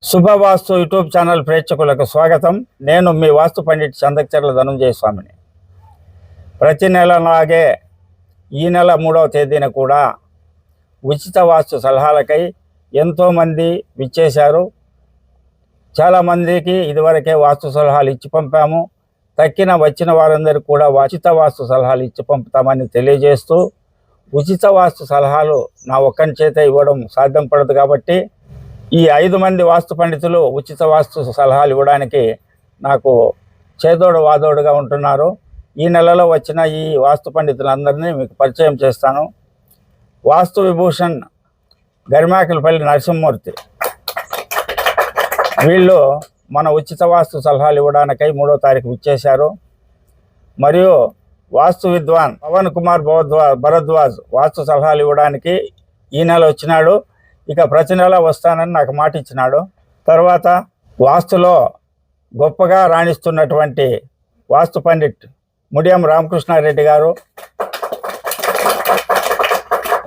శుభవాస్తు YouTube channel ప్రేక్షకులకు స్వాగతం. నేను మీ వాస్తు పండిట్ చందకచర్ల ధనంజయ స్వామిని. ప్రతి నెలలాగే ఈ నెల 3వ తేదీన కూడా ఉచిత వాస్తు సలహాలకై ఎంతోమంది విచ్చేశారు. చాలామందికి ఇదివరకే వాస్తు సలహాలు ఇచ్చి పంపాము. వచ్చిన వారందరికీ కూడా ఉచిత వాస్తు సలహాలు ఇచ్చి పంపుతామని తెలియజేస్తూ, ఉచిత వాస్తు సలహాలు నా ఒక్కని చేత ఇవ్వడం సాధ్యం పడదు కాబట్టి ఈ 5 మంది వాస్తు పండితులు ఉచిత వాస్తు సలహాలు ఇవ్వడానికి నాకు చేదోడు వాదోడుగా ఉంటున్నారు. ఈ నెలలో వచ్చిన ఈ వాస్తు పండితులందరినీ మీకు పరిచయం చేస్తాను. వాస్తు విభూషణ్ గరిమాకిలపల్లి నరసింహమూర్తి, వీళ్ళు మన ఉచిత వాస్తు సలహాలు ఇవ్వడానికై 3వ తారీఖు విచ్చేశారు. మరియు వాస్తు విద్వాన్ పవన్ కుమార్ భరద్వాజ్ వాస్తు సలహాలు ఇవ్వడానికి ఈ నెల వచ్చినాడు. ఇక ప్రతి నెల వస్తానని నాకు మాట ఇచ్చినాడు. తర్వాత వాస్తులో గొప్పగా రాణిస్తున్నటువంటి వాస్తు పండిట్ ముడియం రామకృష్ణారెడ్డి గారు,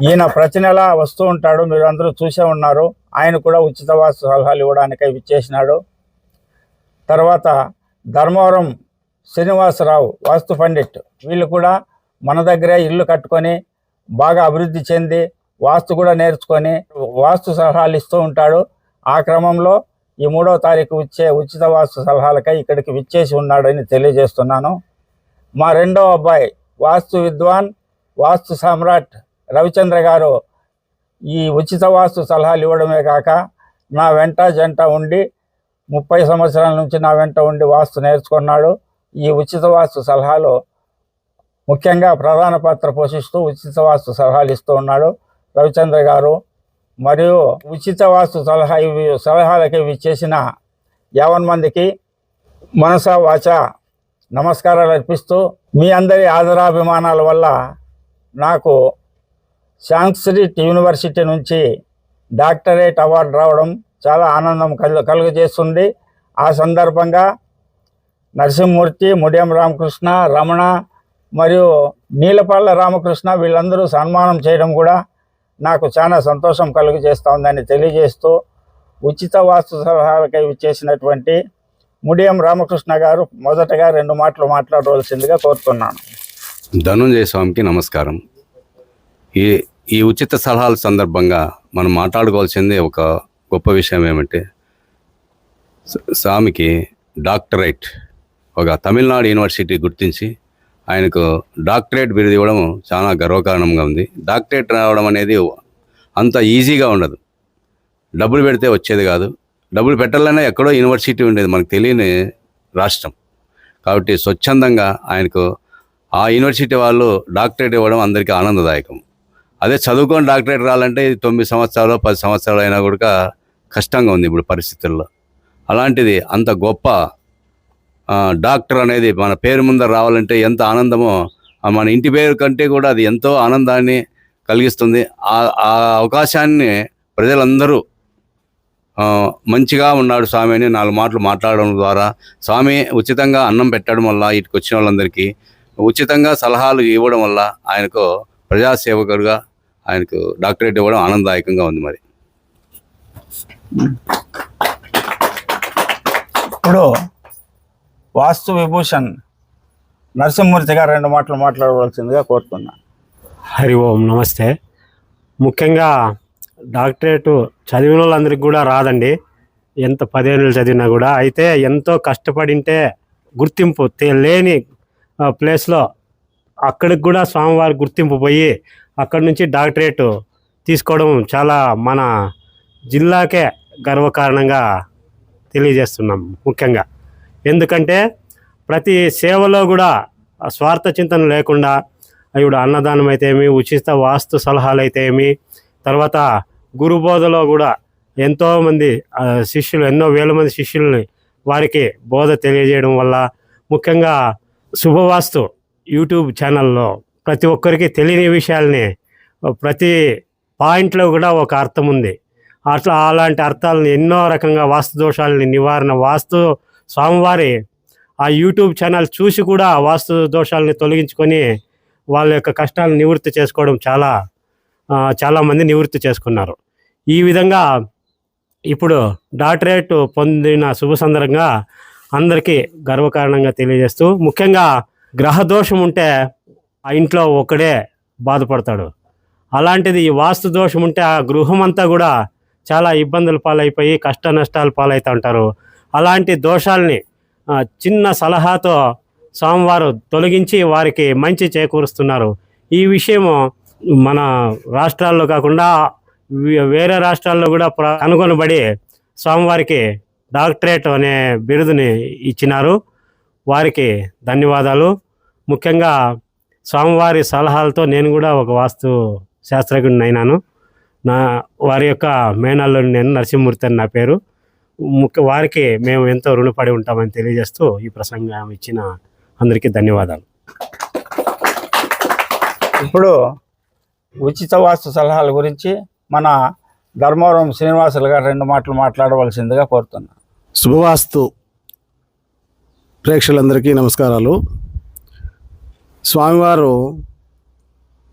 ఈయన ప్రతి నెల వస్తూ ఉంటాడు, మీరు అందరూ చూసే ఉన్నారు. ఆయన కూడా ఉచిత వాస్తు సలహాలు ఇవ్వడానికై విచ్చేసినాడు. తర్వాత ధర్మవరం శ్రీనివాసరావు వాస్తు పండిట్, వీళ్ళు కూడా మన దగ్గరే ఇల్లు కట్టుకొని బాగా అభివృద్ధి చెంది వాస్తు కూడా నేర్చుకొని వాస్తు సలహాలు ఇస్తూ ఉంటాడు. ఆ క్రమంలో ఈ 3వ తారీఖు వచ్చే ఉచిత వాస్తు సలహాలకై ఇక్కడికి విచ్చేసి ఉన్నాడని తెలియజేస్తున్నాను. మా రెండవ అబ్బాయి వాస్తు విద్వాన్ వాస్తు సామ్రాట్ రవిచంద్ర గారు ఈ ఉచిత వాస్తు సలహాలు ఇవ్వడమే కాక నా వెంట జంట ఉండి 30 సంవత్సరాల నుంచి నా వెంట ఉండి వాస్తు నేర్చుకున్నాడు. ఈ ఉచిత వాస్తు సలహాలు ముఖ్యంగా ప్రధాన పాత్ర పోషిస్తూ ఉచిత వాస్తు సలహాలు ఇస్తూ ఉన్నాడు రవిచంద్ర గారు. మరియు ఉచిత వాస్తు సలహాలకి విచ్చేసిన 50 మందికి మనసా వాచ నమస్కారాలు అర్పిస్తూ, మీ అందరి ఆదరాభిమానాల వల్ల నాకు సాంస్క్రిట్ యూనివర్సిటీ నుంచి డాక్టరేట్ అవార్డు రావడం చాలా ఆనందం కలుగజేస్తుంది. ఆ సందర్భంగా నరసింహమూర్తి, ముడియం రామకృష్ణ, రమణ మరియు నీలపల్ల రామకృష్ణ వీళ్ళందరూ సన్మానం చేయడం కూడా నాకు చాలా సంతోషం కలుగజేస్తూ ఉందని తెలియజేస్తూ, ఉచిత వాస్తు సలహాలకై విచ్చేసినటువంటి ముడియం రామకృష్ణ గారు మొదటగా 2 మాటలు మాట్లాడవలసిందిగా కోరుతున్నాను. ధనంజయ స్వామికి నమస్కారం. ఈ ఉచిత సలహాల సందర్భంగా మనం మాట్లాడుకోవాల్సింది ఒక గొప్ప విషయం ఏమంటే, స్వామికి డాక్టరేట్ ఒక తమిళనాడు యూనివర్సిటీ గుర్తించి ఆయనకు డాక్టరేట్ బిరుదు ఇవ్వడం చాలా గర్వకారణంగా ఉంది. డాక్టరేట్ రావడం అనేది అంత ఈజీగా ఉండదు, డబ్బులు పెడితే వచ్చేది కాదు. డబ్బులు పెట్టాలనే ఎక్కడో యూనివర్సిటీ ఉండేది, మనకు తెలియని రాష్ట్రం. కాబట్టి స్వచ్ఛందంగా ఆయనకు ఆ యూనివర్సిటీ వాళ్ళు డాక్టరేట్ ఇవ్వడం అందరికీ ఆనందదాయకం. అదే చదువుకొని డాక్టరేట్ రావాలంటే 9 సంవత్సరాలు 10 సంవత్సరాలు అయినా కూడా కష్టంగా ఉంది ఇప్పుడు పరిస్థితుల్లో. అలాంటిది అంత గొప్ప డాక్టర్ అనేది మన పేరు ముందర రావాలంటే ఎంత ఆనందమో, మన ఇంటి పేరు కంటే కూడా అది ఎంతో ఆనందాన్ని కలిగిస్తుంది. ఆ అవకాశాన్ని ప్రజలందరూ మంచిగా ఉన్నాడు స్వామి అని 4 మాటలు మాట్లాడడం ద్వారా, స్వామి ఉచితంగా అన్నం పెట్టడం వల్ల ఇటుకు వచ్చిన వాళ్ళందరికీ ఉచితంగా సలహాలు ఇవ్వడం వల్ల ఆయనకు ప్రజాసేవకుడుగా ఆయనకు డాక్టరేట్ ఇవ్వడం ఆనందదాయకంగా ఉంది. మరి ఇప్పుడు వాస్తు విభూషణ్ నరసింహమూర్తి గారు 2 మాటలు మాట్లాడవలసిందిగా కోరుతున్నాను. హరి ఓం, నమస్తే. ముఖ్యంగా డాక్టరేట్ చదివిన వాళ్ళందరికీ కూడా రాదండి, ఎంత 10 ఏళ్ళు చదివినా కూడా. అయితే ఎంతో కష్టపడింటే గుర్తింపు లేని ప్లేస్లో అక్కడికి కూడా స్వామివారి గుర్తింపు పోయి అక్కడి నుంచి డాక్టరేట్ తీసుకోవడం చాలా మన జిల్లాకే గర్వకారణంగా తెలియజేస్తున్నాం. ముఖ్యంగా ఎందుకంటే ప్రతి సేవలో కూడా స్వార్థ చింతన లేకుండా, ఇప్పుడు అన్నదానం అయితే ఏమి, ఉచిత వాస్తు సలహాలు అయితే ఏమి, తర్వాత గురుబోధలో కూడా ఎంతోమంది శిష్యులు, ఎన్నో వేల మంది శిష్యుల్ని వారికి బోధ తెలియజేయడం వల్ల, ముఖ్యంగా శుభవాస్తు యూట్యూబ్ ఛానల్లో ప్రతి ఒక్కరికి తెలియని విషయాల్ని ప్రతి పాయింట్లో కూడా ఒక అర్థం ఉంది. అలాంటి అర్థాలను ఎన్నో రకంగా వాస్తు దోషాలని నివారణ, వాస్తు స్వామివారి ఆ యూట్యూబ్ ఛానల్ చూసి కూడా వాస్తు దోషాలని తొలగించుకొని వాళ్ళ యొక్క కష్టాలను నివృత్తి చేసుకోవడం చాలామంది నివృత్తి చేసుకున్నారు. ఈ విధంగా ఇప్పుడు డాక్టరేట్ పొందిన శుభ సందర్భంగా అందరికీ గర్వకారణంగా తెలియజేస్తూ, ముఖ్యంగా గ్రహదోషం ఉంటే ఆ ఇంట్లో ఒకడే బాధపడతాడు. అలాంటిది ఈ వాస్తు దోషం ఉంటే ఆ గృహం అంతా కూడా చాలా ఇబ్బందుల పాలైపోయి కష్ట నష్టాలు పాలవుతూ ఉంటారు. అలాంటి దోషాల్ని చిన్న సలహాతో స్వామివారు తొలగించి వారికి మంచి చేకూరుస్తున్నారు. ఈ విషయము మన రాష్ట్రాల్లో కాకుండా వేరే రాష్ట్రాల్లో కూడా కనుగొనబడి స్వామివారికి డాక్టరేట్ అనే బిరుదుని ఇచ్చినారు. వారికి ధన్యవాదాలు. ముఖ్యంగా స్వామివారి సలహాలతో నేను కూడా ఒక వాస్తు శాస్త్రజ్ఞుడిని అయినాను. వారి యొక్క మేనల్లుని నేను నరసింహమూర్తి అని నా పేరు. వారికి మేము ఎంతో రుణపడి ఉంటామని తెలియజేస్తూ ఈ ప్రసంగం ఇచ్చిన అందరికీ ధన్యవాదాలు. ఇప్పుడు ఉచిత వాస్తు సలహాల గురించి మన ధర్మవరం శ్రీనివాసులు గారు 2 మాటలు మాట్లాడవలసిందిగా కోరుతున్నాను. శుభవాస్తు ప్రేక్షకులందరికీ నమస్కారాలు. స్వామివారు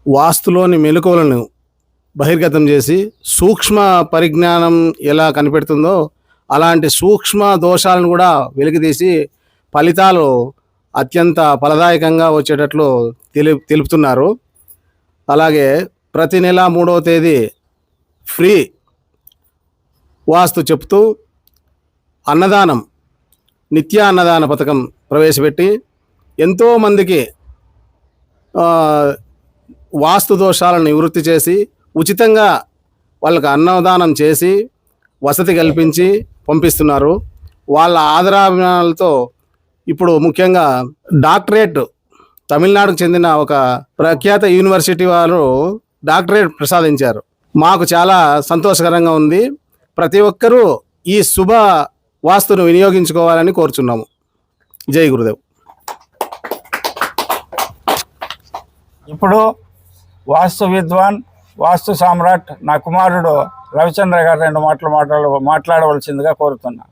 వాస్తులోని మెలకువలను బహిర్గతం చేసి సూక్ష్మ పరిజ్ఞానం ఎలా కనిపెడుతుందో అలాంటి సూక్ష్మ దోషాలను కూడా వెలికితీసి ఫలితాలు అత్యంత ఫలదాయకంగా వచ్చేటట్లు తెలుపుతున్నారు. అలాగే ప్రతి నెల 3వ తేదీ ఫ్రీ వాస్తు చెప్తూ అన్నదానం, నిత్య అన్నదాన పథకం ప్రవేశపెట్టి ఎంతోమందికి వాస్తు దోషాలను నివృత్తి చేసి ఉచితంగా వాళ్ళకి అన్నదానం చేసి వసతి కల్పించి పంపిస్తున్నారు. వాళ్ళ ఆదరాభిమానాలతో ఇప్పుడు ముఖ్యంగా డాక్టరేట్ తమిళనాడుకు చెందిన ఒక ప్రఖ్యాత యూనివర్సిటీ వారు డాక్టరేట్ ప్రసాదించారు. మాకు చాలా సంతోషకరంగా ఉంది. ప్రతి ఒక్కరూ ఈ శుభ వాస్తును వినియోగించుకోవాలని కోరుచున్నాము. జై గురుదేవ్. ఇప్పుడు వాస్తు విద్వాన్, వాస్తు సామ్రాట్ నా కుమారుడు రవిచంద్ర గారు 2 మాటలు మాట్లాడవలసిందిగా కోరుతున్నాను.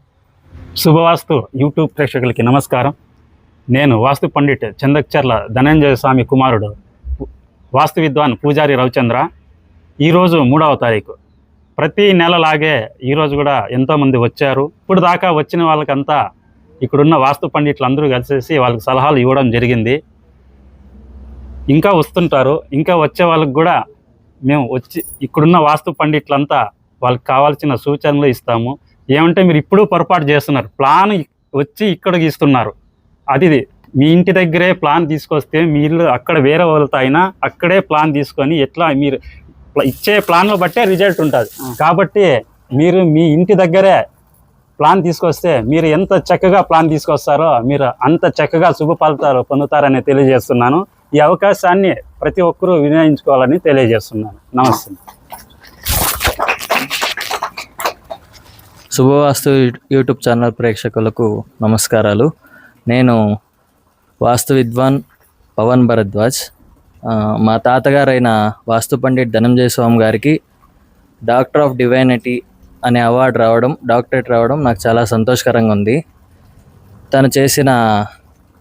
శుభవాస్తు యూట్యూబ్ ప్రేక్షకులకి నమస్కారం. నేను వాస్తు పండిట్ చందక్చర్ల ధనంజయ స్వామి కుమారుడు, వాస్తు విద్వాన్ పూజారి రవిచంద్ర. ఈరోజు 3వ తారీఖు. ప్రతి నెలలాగే ఈరోజు కూడా ఎంతోమంది వచ్చారు. ఇప్పుడు దాకా వచ్చిన వాళ్ళకంతా ఇక్కడున్న వాస్తు పండిట్లు అందరూ కలిసేసి వాళ్ళకి సలహాలు ఇవ్వడం జరిగింది. ఇంకా వస్తుంటారు. ఇంకా వచ్చే వాళ్ళకి కూడా మేము వచ్చి ఇక్కడున్న వాస్తు పండిట్లంతా వాళ్ళకి కావాల్సిన సూచనలు ఇస్తాము. ఏమంటే మీరు ఇప్పుడు పొరపాటు చేస్తున్నారు. ప్లాన్ వచ్చి ఇక్కడికి ఇస్తున్నారు. అది మీ ఇంటి దగ్గరే ప్లాన్ తీసుకొస్తే మీరు అక్కడ వేరే వాళ్ళతో అయినా అక్కడే ప్లాన్ తీసుకొని ఎట్లా మీరు ఇచ్చే ప్లాన్లో బట్టే రిజల్ట్ ఉంటుంది. కాబట్టి మీరు మీ ఇంటి దగ్గరే ప్లాన్ తీసుకొస్తే మీరు ఎంత చక్కగా ప్లాన్ తీసుకొస్తారో మీరు అంత చక్కగా శుభ ఫలితాలు పొందుతారని తెలియజేస్తున్నాను. ఈ అవకాశాన్ని ప్రతి ఒక్కరూ వినియోగించుకోవాలని తెలియజేస్తున్నాను. నమస్తే. శుభవాస్తు యూట్యూబ్ ఛానల్ ప్రేక్షకులకు నమస్కారాలు. నేను వాస్తు విద్వాన్ పవన్ భరద్వాజ్. మా తాతగారైన వాస్తు పండిట్ ధనంజయ స్వామి గారికి డాక్టర్ ఆఫ్ డివైనిటీ అనే అవార్డు రావడం, డాక్టరేట్ రావడం నాకు చాలా సంతోషకరంగా ఉంది. తను చేసిన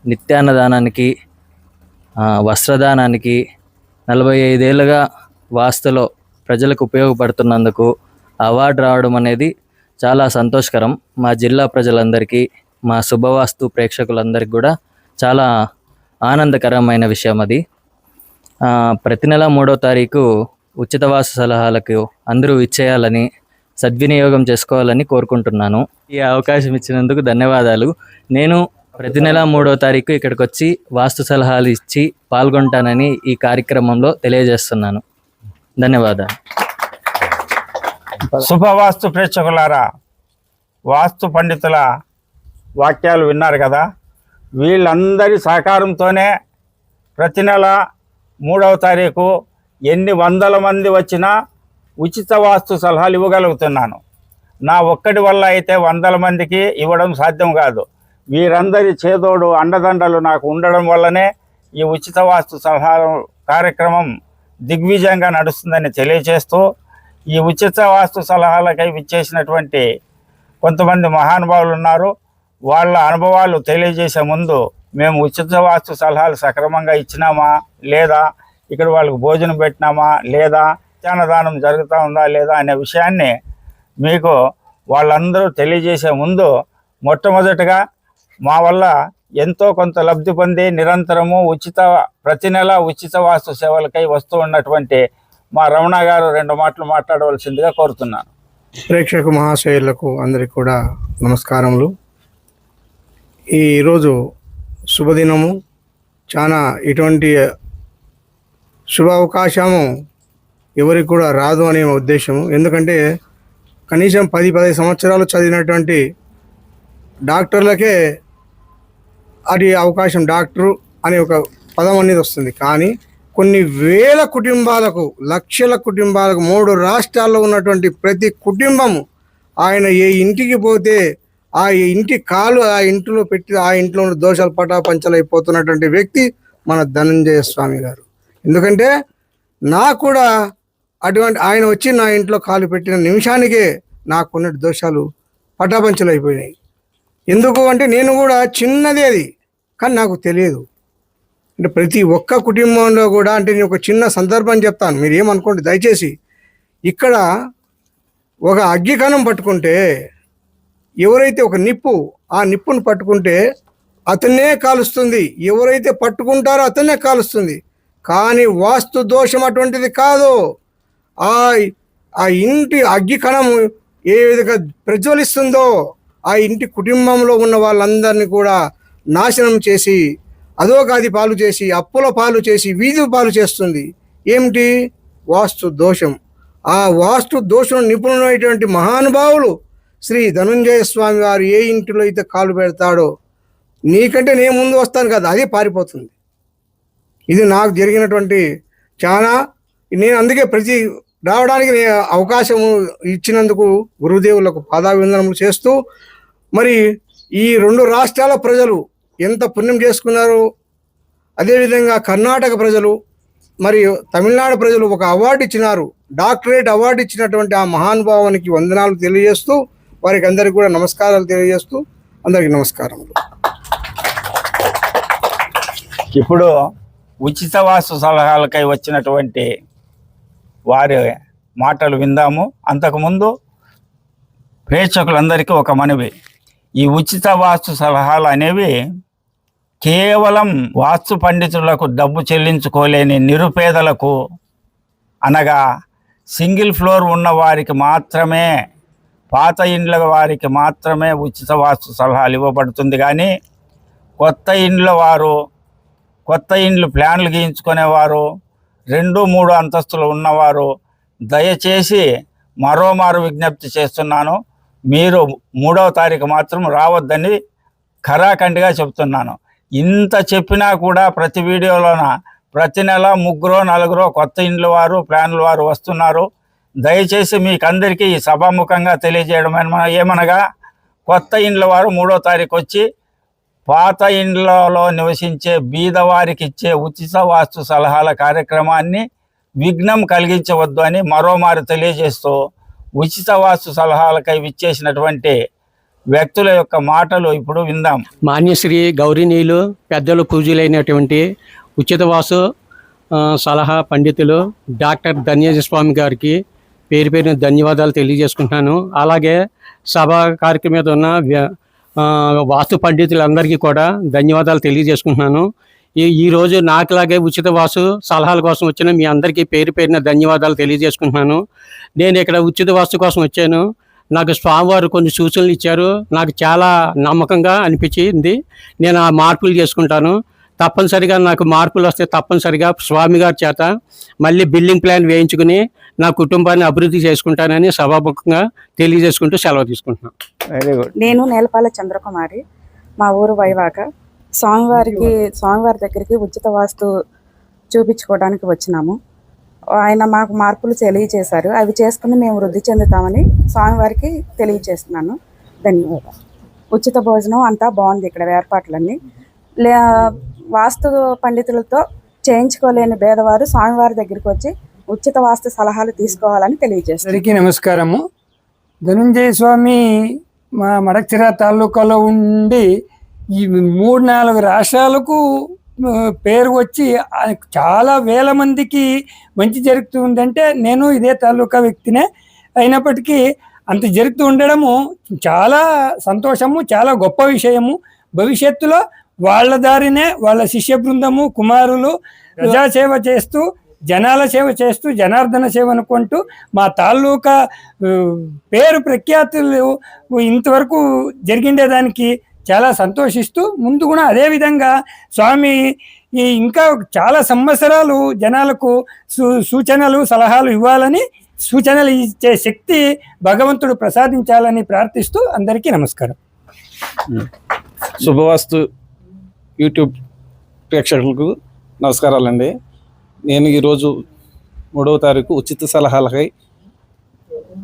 నిత్యాన్నదానానికి, వస్త్రదానానికి 45 ఏళ్ళుగా వాస్తులో ప్రజలకు ఉపయోగపడుతున్నందుకు అవార్డు రావడం అనేది చాలా సంతోషకరం. మా జిల్లా ప్రజలందరికీ, మా శుభవాస్తు ప్రేక్షకులందరికీ కూడా చాలా ఆనందకరమైన విషయం అది. ప్రతి నెల 3వ తారీఖు ఉచిత వాస్తు సలహాలకు అందరూ ఇచ్చేయాలని, సద్వినియోగం చేసుకోవాలని కోరుకుంటున్నాను. ఈ అవకాశం ఇచ్చినందుకు ధన్యవాదాలు. నేను ప్రతి నెల 3వ తారీఖు ఇక్కడికి వచ్చి వాస్తు సలహాలు ఇచ్చి పాల్గొంటానని ఈ కార్యక్రమంలో తెలియజేస్తున్నాను. ధన్యవాదాలు. శుభవాస్తు ప్రేక్షకులారా, వాస్తు పండితుల వాక్యాలు విన్నారు కదా. వీళ్ళందరి సహకారంతోనే ప్రతి నెల 3వ తారీఖు ఎన్ని వందల మంది వచ్చినా ఉచిత వాస్తు సలహాలు ఇవ్వగలుగుతున్నాను. నా ఒక్కడి వల్ల అయితే 100 మందికి ఇవ్వడం సాధ్యం కాదు. వీరందరి చేదోడు అండదండలు నాకు ఉండడం వల్లనే ఈ ఉచిత వాస్తు సలహా కార్యక్రమం దిగ్విజయంగా నడుస్తుందని తెలియజేస్తూ, ఈ ఉచిత వాస్తు సలహాలకై విచ్చేసినటువంటి కొంతమంది మహానుభావులు ఉన్నారు. వాళ్ళ అనుభవాలు తెలియజేసే ముందు మేము ఉచిత వాస్తు సలహాలు సక్రమంగా ఇచ్చినామా లేదా, ఇక్కడ వాళ్ళకు భోజనం పెట్టినామా లేదా, అన్నదానం జరుగుతూ ఉందా లేదా అనే విషయాన్ని మీకు వాళ్ళందరూ తెలియజేసే ముందు మొట్టమొదటగా మా వల్ల ఎంతో కొంత లబ్ధి పొంది నిరంతరము ప్రతి నెల ఉచిత వాస్తు సేవలకై వస్తూ ఉన్నటువంటి మా రమణ గారు 2 మాటలు మాట్లాడవలసిందిగా కోరుతున్నాను. ప్రేక్షక మహాశయులకు అందరికి కూడా నమస్కారములు. ఈరోజు శుభదినము. చాలా ఇటువంటి శుభ అవకాశము ఎవరికి కూడా రాదు అనే ఉద్దేశము. ఎందుకంటే కనీసం 10-15 సంవత్సరాలు చదివినటువంటి డాక్టర్లకే అది అవకాశం, డాక్టరు అనే ఒక పదం అనేది వస్తుంది. కానీ కొన్ని వేల కుటుంబాలకు, లక్షల కుటుంబాలకు 3 రాష్ట్రాల్లో ఉన్నటువంటి ప్రతి కుటుంబము ఆయన ఏ ఇంటికి పోతే ఆ ఇంటి కాలు ఆ ఇంటిలో పెట్టి ఆ ఇంట్లో ఉన్న దోషాలు పటాపంచలైపోతున్నటువంటి వ్యక్తి మన ధనంజయ స్వామి గారు. ఎందుకంటే నాకు కూడా అటువంటి ఆయన వచ్చి నా ఇంట్లో కాలు పెట్టిన నిమిషానికే నాకున్న దోషాలు పటాపంచలైపోయినాయి. ఎందుకు అంటే నేను కూడా చిన్నది అది, కానీ నాకు తెలియదు. అంటే ప్రతి ఒక్క కుటుంబంలో కూడా, అంటే నేను ఒక చిన్న సందర్భం చెప్తాను, మీరు ఏమనుకోండి దయచేసి. ఇక్కడ ఒక అగ్గికణం పట్టుకుంటే ఎవరైతే ఒక ఆ నిప్పును పట్టుకుంటే అతన్నే కాలుస్తుంది, ఎవరైతే పట్టుకుంటారో అతన్నే కాలుస్తుంది. కానీ వాస్తు దోషం అటువంటిది కాదు. ఆ ఇంటి అగ్గికణం ఏ విధంగా ప్రజ్వలిస్తుందో ఆ ఇంటి కుటుంబంలో ఉన్న వాళ్ళందరినీ కూడా నాశనం చేసి, అధోగతి పాలు చేసి, అప్పుల పాలు చేసి, వీధి పాలు చేస్తుంది. ఏమిటి? వాస్తు దోషం. ఆ వాస్తు దోషం నిపుణులైనటువంటి మహానుభావులు శ్రీ ధనంజయ స్వామి వారు ఏ ఇంటిలో అయితే కాలు పెడతాడో, నీకంటే నేను ముందు వస్తాను కదా, అదే పారిపోతుంది. ఇది నాకు జరిగినటువంటి చాలా, నేను అందుకే రావడానికి అవకాశం ఇచ్చినందుకు గురుదేవులకు పాదాభివందనములు చేస్తూ, మరి ఈ 2 రాష్ట్రాల ప్రజలు ఎంత పుణ్యం చేసుకున్నారో, అదేవిధంగా కర్ణాటక ప్రజలు మరియు తమిళనాడు ప్రజలు ఒక అవార్డు ఇచ్చినారు. డాక్టరేట్ అవార్డు ఇచ్చినటువంటి ఆ మహానుభావానికి వందనాలు తెలియజేస్తూ, వారికి అందరికీ కూడా నమస్కారాలు తెలియజేస్తూ, అందరికీ నమస్కారములు. ఇప్పుడు ఉచిత వాస్తు సలహాలకై వచ్చినటువంటి వారి మాటలు విందాము. అంతకుముందు ప్రేక్షకులందరికీ ఒక మనవి, ఈ ఉచిత వాస్తు సలహాలు అనేవి కేవలం వాస్తు పండితులకు డబ్బు చెల్లించుకోలేని నిరుపేదలకు, అనగా సింగిల్ ఫ్లోర్ ఉన్న వారికి మాత్రమే, పాత ఇండ్ల వారికి మాత్రమే ఉచిత వాస్తు సలహాలు ఇవ్వబడుతుంది. కానీ కొత్త ఇండ్లు ప్లాన్లు గీయించుకునేవారు, 2-3 అంతస్తులు ఉన్నవారు దయచేసి మరోమారు విజ్ఞప్తి చేస్తున్నాను, మీరు 3వ తారీఖు మాత్రం రావద్దని ఖరాఖండిగా చెప్తున్నాను. ఇంత చెప్పినా కూడా ప్రతి వీడియోలోన ప్రతి నెల 3-4 కొత్త ఇండ్ల వారు, ప్లాన్ల వారు వస్తున్నారు. దయచేసి మీకు అందరికీ ఈ సభాముఖంగా తెలియజేయడం ఏమనగా, కొత్త ఇండ్ల వారు 3వ తారీఖు వచ్చి పాత ఇండ్లలో నివసించే బీదవారికి ఇచ్చే ఉచిత వాస్తు సలహాల కార్యక్రమాన్ని విఘ్నం కలిగించవద్దు అని మరోమారు తెలియజేస్తూ, ఉచిత వాస్తు సలహాలకై విచ్చేసినటువంటి వ్యక్తుల యొక్క మాటలు ఇప్పుడు విందాం. మాన్యశ్రీ గౌరీనీయులు పెద్దలు పూజలైనటువంటి ఉచిత వాసు సలహా పండితులు డాక్టర్ ధన్యజ స్వామి గారికి పేరు పేరున ధన్యవాదాలు తెలియజేసుకుంటున్నాను. అలాగే సభా కార్యక్రమం మీద ఉన్న వాస్తు పండితులందరికీ కూడా ధన్యవాదాలు తెలియజేసుకుంటున్నాను. ఈరోజు నాకులాగే ఉచిత వాసు సలహాల కోసం వచ్చిన మీ అందరికీ పేరు పేరున ధన్యవాదాలు తెలియజేసుకుంటున్నాను. నేను ఇక్కడ ఉచిత వాస్తు కోసం వచ్చాను. నాకు స్వామివారు కొన్ని సూచనలు ఇచ్చారు, నాకు చాలా నమ్మకంగా అనిపించింది. నేను ఆ మార్పులు చేసుకుంటాను. తప్పనిసరిగా నాకు మార్పులు వస్తే తప్పనిసరిగా స్వామి గారి చేత మళ్ళీ బిల్డింగ్ ప్లాన్ వేయించుకుని నా కుటుంబాన్ని అభివృద్ధి చేసుకుంటానని సభాముఖంగా తెలియజేసుకుంటూ సెలవు తీసుకుంటున్నాను. Very good. నేను నేలపాల చంద్రకుమారి, మా ఊరు వైవాక. స్వామివారి దగ్గరికి ఉచిత వాస్తు చూపించుకోవడానికి వచ్చినాము. ఆయన మాకు మార్పులు తెలియజేశారు, అవి చేసుకుని మేము వృద్ధి చెందుతామని స్వామివారికి తెలియజేస్తున్నాను. ధన్యవాదాలు. ఉచిత భోజనం అంతా బాగుంది ఇక్కడ ఏర్పాట్లన్నీ. వాస్తు పండితులతో చేయించుకోలేని పేదవారు స్వామివారి దగ్గరికి వచ్చి ఉచిత వాస్తు సలహాలు తీసుకోవాలని తెలియజేస్తారు. అందరికీ నమస్కారము. ధనంజయ స్వామి మా మడకచిర తాలూకాలో ఉండి ఈ 3-4 రాష్ట్రాలకు పేరు వచ్చి చాలా వేల మందికి మంచి జరుగుతుందంటే నేను ఇదే తాలూకా వ్యక్తినే. అయినప్పటికీ అంత జరుగుతూ ఉండడము చాలా సంతోషము, చాలా గొప్ప విషయము. భవిష్యత్తులో వాళ్ళ దారినే వాళ్ళ శిష్య బృందము, కుమారులు ప్రజాసేవ చేస్తూ, జనాల సేవ చేస్తూ, జనార్దన సేవ అనుకుంటూ మా తాలూకా పేరు ప్రఖ్యాతులు ఇంతవరకు జరిగిండేదానికి చాలా సంతోషిస్తూ, ముందు కూడా అదేవిధంగా స్వామి ఇంకా చాలా సంవత్సరాలు జనాలకు సూచనలు సలహాలు ఇవ్వాలని, సూచనలు ఇచ్చే శక్తి భగవంతుడు ప్రసాదించాలని ప్రార్థిస్తూ అందరికీ నమస్కారం. శుభవాస్తు యూట్యూబ్ ప్రేక్షకులకు నమస్కారాలండి. నేను ఈరోజు 3వ తారీఖు ఉచిత సలహాలకై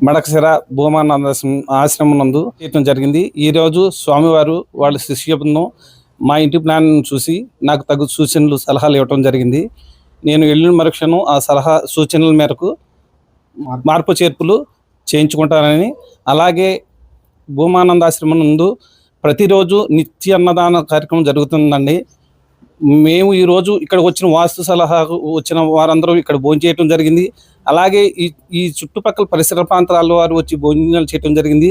మడకశిర భూమానంద ఆశ్రమం నందు చేయటం జరిగింది. ఈరోజు స్వామివారు వాళ్ళ శిష్య బృందం మా ఇంటి ప్లాన్ చూసి నాకు తగు సూచనలు సలహాలు ఇవ్వటం జరిగింది. నేను వెళ్ళిన మరుక్షణం ఆ సలహా సూచనల మేరకు మార్పు చేర్పులు చేయించుకుంటానని, అలాగే భూమానంద ఆశ్రమం నందు ప్రతిరోజు నిత్య అన్నదాన కార్యక్రమం జరుగుతుందండి. మేము ఈరోజు ఇక్కడ వచ్చిన వాస్తు సలహా వచ్చిన వారందరూ ఇక్కడ భోజనం చేయడం జరిగింది. అలాగే ఈ చుట్టుపక్కల పరిసర ప్రాంతాల వారు వచ్చి భోజనాలు చేయడం జరిగింది.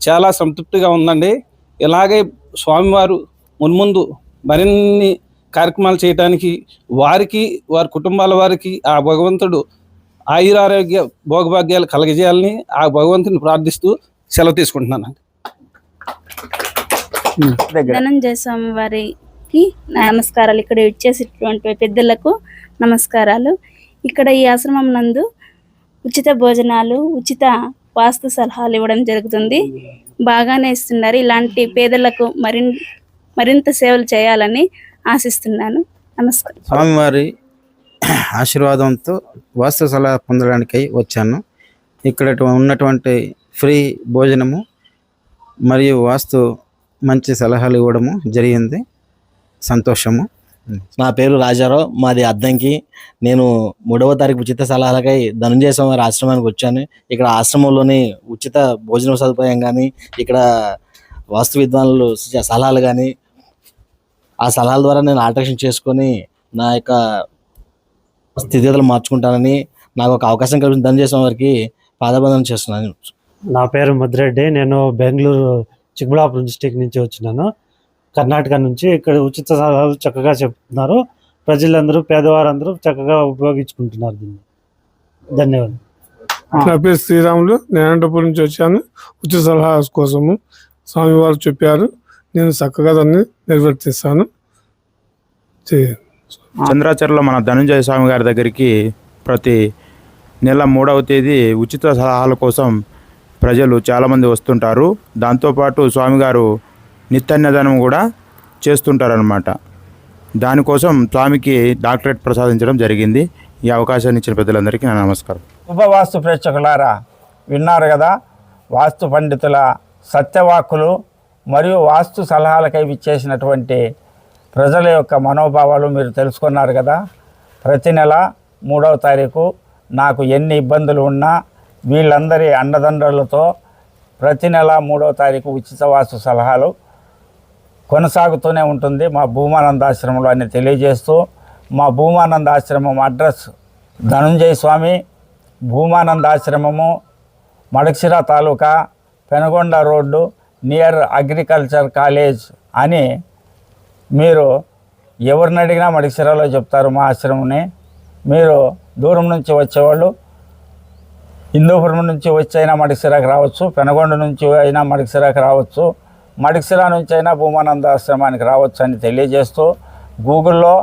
చాలా సంతృప్తిగా ఉందండి. ఇలాగే స్వామివారు మున్ముందు మరిన్ని కార్యక్రమాలు చేయడానికి వారికి, వారి కుటుంబాల వారికి ఆ భగవంతుడు ఆయురారోగ్య భోగభాగ్యాలు కలగజేయాలని ఆ భగవంతుని ప్రార్థిస్తూ సెలవు తీసుకుంటున్నాను. ధనంజయ స్వామి వారికి నమస్కారాలు. ఇక్కడ ఇచ్చేసేటువంటి పెద్దలకు నమస్కారాలు. ఇక్కడ ఈ ఆశ్రమం నందు ఉచిత భోజనాలు, ఉచిత వాస్తు సలహాలు ఇవ్వడం జరుగుతుంది. బాగానే ఇస్తున్నారు. ఇలాంటి పేదలకు మరింత సేవలు చేయాలని ఆశిస్తున్నాను. నమస్కారం. స్వామివారి ఆశీర్వాదంతో వాస్తు సలహా పొందడానికై వచ్చాను. ఇక్కడ ఉన్నటువంటి ఫ్రీ భోజనము మరియు వాస్తు మంచి సలహాలు ఇవ్వడము జరిగింది. సంతోషము. నా పేరు రాజారావు, మాది అద్దంకి. నేను 3వ తారీఖు ఉచిత సలహాలకై ధనంజయ స్వామి వారి ఆశ్రమానికి వచ్చాను. ఇక్కడ ఆశ్రమంలోని ఉచిత భోజన సదుపాయం కానీ, ఇక్కడ వాస్తు విద్వానులు సలహాలు కానీ, ఆ సలహాల ద్వారా నేను ఆల్టరేషన్ చేసుకొని నా యొక్క స్థితిగతులు మార్చుకుంటానని నాకు ఒక అవకాశం కల్పించిన ధనంజయ స్వామి వారికి పాదబంధనం చేస్తున్నాను. నా పేరు ముద్రెడ్డి. నేను బెంగళూరు చిక్కబళ్ళాపురం డిస్టిక్ నుంచి వచ్చినాను, కర్ణాటక నుంచి. ఇక్కడ ఉచిత సలహాలు చక్కగా చెప్తున్నారు. ప్రజలందరూ, పేదవారందరూ చక్కగా ఉపయోగించుకుంటున్నారు దీన్ని. ధన్యవాదాలు. నా పేరు శ్రీరాములు. నేను అనంతపురం నుంచి వచ్చాను ఉచిత సలహా కోసము. స్వామివారు చెప్పారు, నేను చక్కగా దాన్ని నిర్వర్తిస్తాను. చంద్రాచర్లో మన ధనంజయ స్వామి గారి దగ్గరికి ప్రతి నెల 3వ తేదీ ఉచిత సలహాల కోసం ప్రజలు చాలామంది వస్తుంటారు. దాంతోపాటు స్వామిగారు నిత్యాన్నదానం కూడా చేస్తుంటారనమాట. దానికోసం స్వామికి డాక్టరేట్ ప్రసాదించడం జరిగింది. ఈ అవకాశాన్ని ఇచ్చిన పెద్దలందరికీ నా నమస్కారం. శుభవాస్తు ప్రేక్షకులారా, విన్నారు కదా వాస్తు పండితుల సత్యవాక్కులు మరియు వాస్తు సలహాలకై విచ్చేసినటువంటి ప్రజల యొక్క మనోభావాలు మీరు తెలుసుకున్నారు కదా. ప్రతి నెల 3వ తారీఖు నాకు ఎన్ని ఇబ్బందులు ఉన్నా వీళ్ళందరి అండదండలతో ప్రతి నెల 3వ తారీఖు ఉచిత వాస్తు సలహాలు కొనసాగుతూనే ఉంటుంది మా భూమానంద ఆశ్రమంలో అని తెలియజేస్తూ, మా భూమానంద ఆశ్రమం అడ్రస్ ధనంజయ స్వామి భూమానంద ఆశ్రమము, Madakasira taluka, Penagonda road, near agriculture college అని మీరు ఎవరిని అడిగినా మడకశిరలో చెప్తారు మా ఆశ్రమంని. మీరు దూరం నుంచి వచ్చేవాళ్ళు హిందూపురం నుంచి వచ్చి అయినా మడకశిరకు రావచ్చు, పెనగొండ నుంచి అయినా మడకశిరకు రావచ్చు, మడకశిర నుంచి అయినా భూమానంద ఆశ్రమానికి రావచ్చు అని తెలియజేస్తూ, గూగుల్లో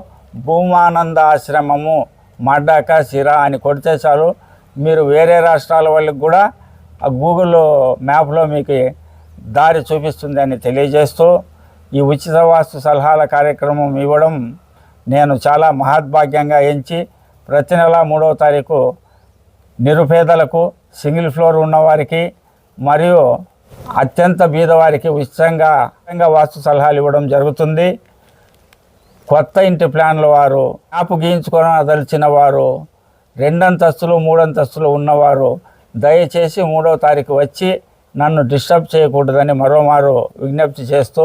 భూమానంద ఆశ్రమము మడ్డాక శిర అని కొడితే చాలు మీరు వేరే రాష్ట్రాల వాళ్ళకి కూడా ఆ గూగుల్ మ్యాప్లో మీకు దారి చూపిస్తుంది అని తెలియజేస్తూ, ఈ ఉచిత వాస్తు సలహాల కార్యక్రమం ఇవ్వడం నేను చాలా మహద్భాగ్యంగా ఎంచి ప్రతి నెల 3వ తారీఖు నిరుపేదలకు, సింగిల్ ఫ్లోర్ ఉన్నవారికి మరియు అత్యంత బీదవారికి ఉచితంగా వాస్తు సలహాలు ఇవ్వడం జరుగుతుంది. కొత్త ఇంటి ప్లాన్ల వారు, మ్యాప్ గీయించుకోదలిచిన వారు, 2 అంతస్తులు 3 అంతస్తులు ఉన్నవారు దయచేసి 3వ తారీఖు వచ్చి నన్ను డిస్టర్బ్ చేయకూడదని మరోమారు విజ్ఞప్తి చేస్తూ,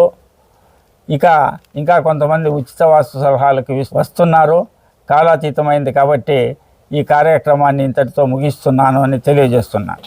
ఇంకా కొంతమంది ఉచిత వాస్తు సలహాలకు వస్తున్నారు. కాలాతీతమైంది కాబట్టి ఈ కార్యక్రమాన్ని ఇంతటితో ముగిస్తున్నాను అని తెలియజేస్తున్నాను.